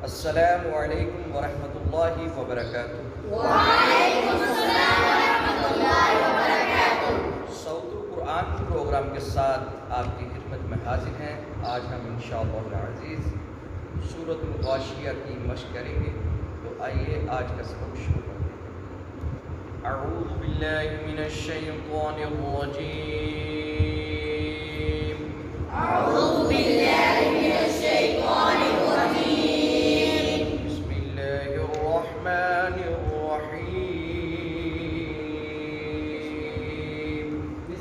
अस्सलामु अलैकुम वरहमतुल्लाहि वबरकातुहू। सऊदुल कुरान प्रोग्राम के साथ आपकी खिदमत में हाजिर हैं। आज हम इंशाअल्लाह अज़ीज़ सूरतुल गाशिया की मश्क करेंगे। तो आइए आज का सबक शुरू करते हैं। अऊज़ु बिल्लाहि मिनश शैतानिर रजीम। अऊज़ु बिल्लाहि मिनश शैतानिर रजीम। बिस्मिल्लाहिर रहमानिर रहीम।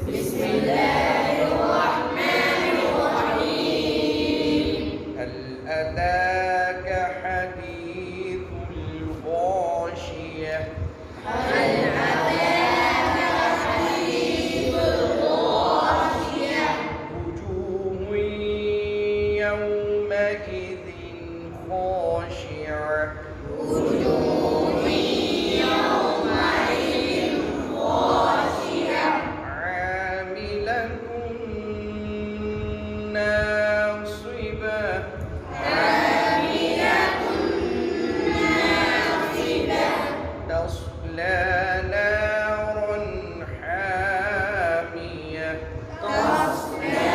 बिस्मिल्लाहिर रहमानिर रहीम। हल अताका हदीथुल गाशिया। हल अताका हदीथुल गाशिया। वुजूहुन यौमइज़िन खाशिआ। वुजूहुन यौमइज़िन खाशिआ। आमिलतुन नासिबा। आमिलतुन नासिबा। तस्ला नारन हामिया। तस्ला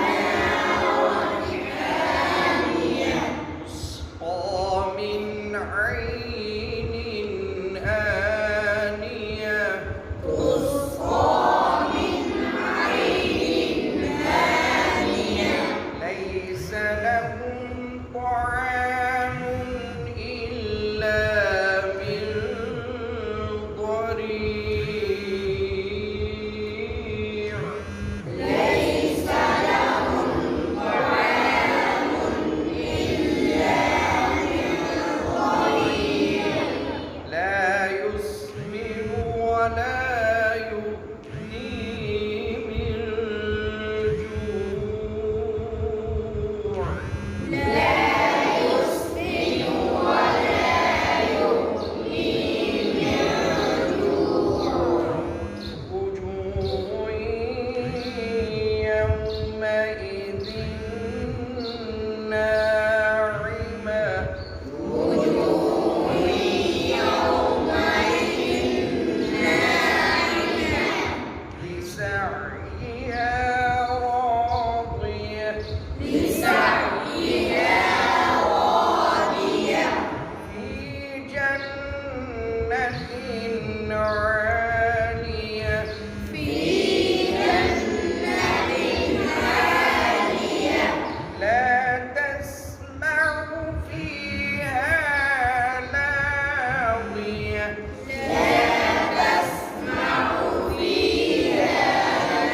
नारन हामिया। तुस्क़ा मिन ऐनिन आनिया। तुस्क़ा मिन ऐनिन आनिया। लैस लहुम तआमुन इल्ला मिन ضريع। ليس لهم طعام إلا من ضريع. لا يسمن ولا يغني من جوع. لا يسمن ولا يغني من جوع. وجوه يومئذ ناعمة. وجوه يومئذ ناعمة. لسعيها راضية. لسعيها راضية. في جنة عالية. في جنة عالية. لا تسمع فيها لاغية. لا تسمع فيها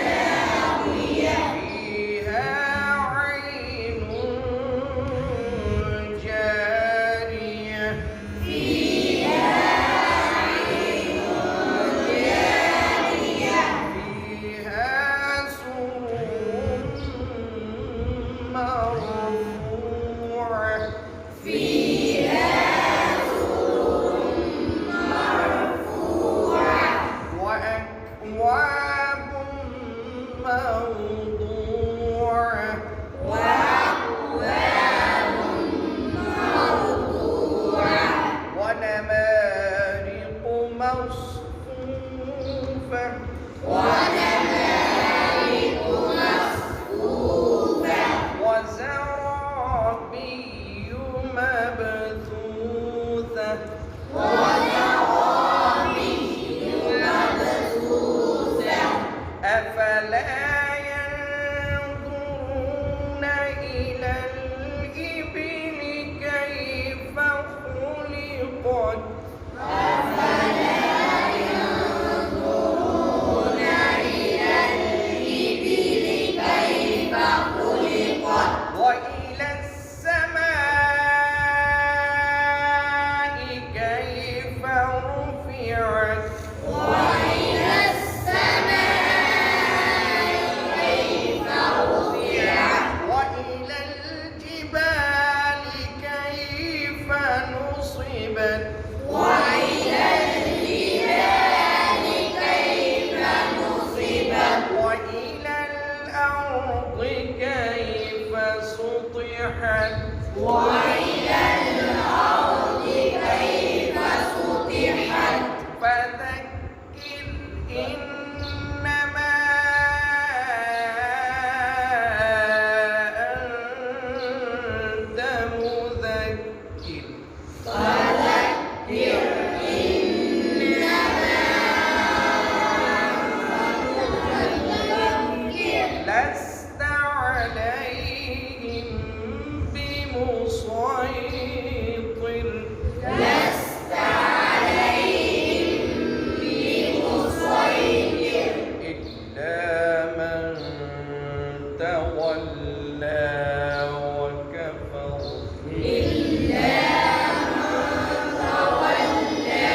لاغية. فيها عين جارية. فيها عين جارية. فيها سرر مرفوعة. فيها سرر مرفوعة. وأكواب موضوعة. وأكواب موضوعة. ونمارق مصفوفة. ونمارق مصفوفة. وزرابي مبثوثة. وزرابي مبثوثة. أفلا ينظرون إلى الإبل كيف خلقت. أفلا ينظرون إلى الإبل كيف خلقت. وإلى السماء بمسيطر لست عليهم بمسيطر إلا من تولى وكفر إلا من تولى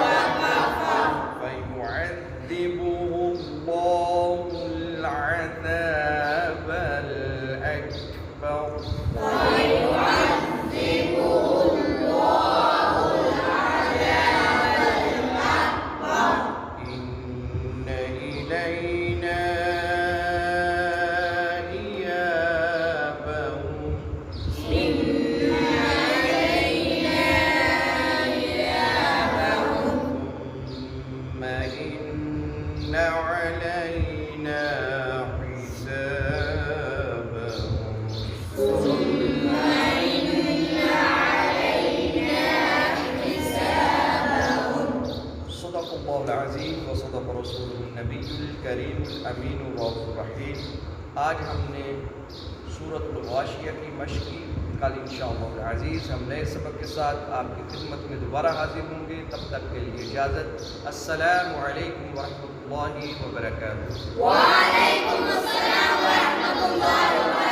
وكفر فيعذبه الله العذاب الأكبر فيعذبه الله العذاب الأكبر إن إلينا إيابهم إن علينا إيابهم ثم إن علينا حسابهم ثم إن علينا حسابهم صدق الله العظيم وصدق رسوله النبी الकरीम अमीन और रहीम। आज हमने सूरत गाशिया की मश्क की। कल इंशाअल्लाह अज़ीज़ हम नए सबक के साथ आपकी खिदमत में दोबारा हाजिर होंगे। तब तक के लिए इजाज़त। अस्सलामु अलैकुम वरहमतुल्लाहि व बरकातुहू। वालेकुम अस्सलाम व रहमतुल्लाहि व बरकातुहू।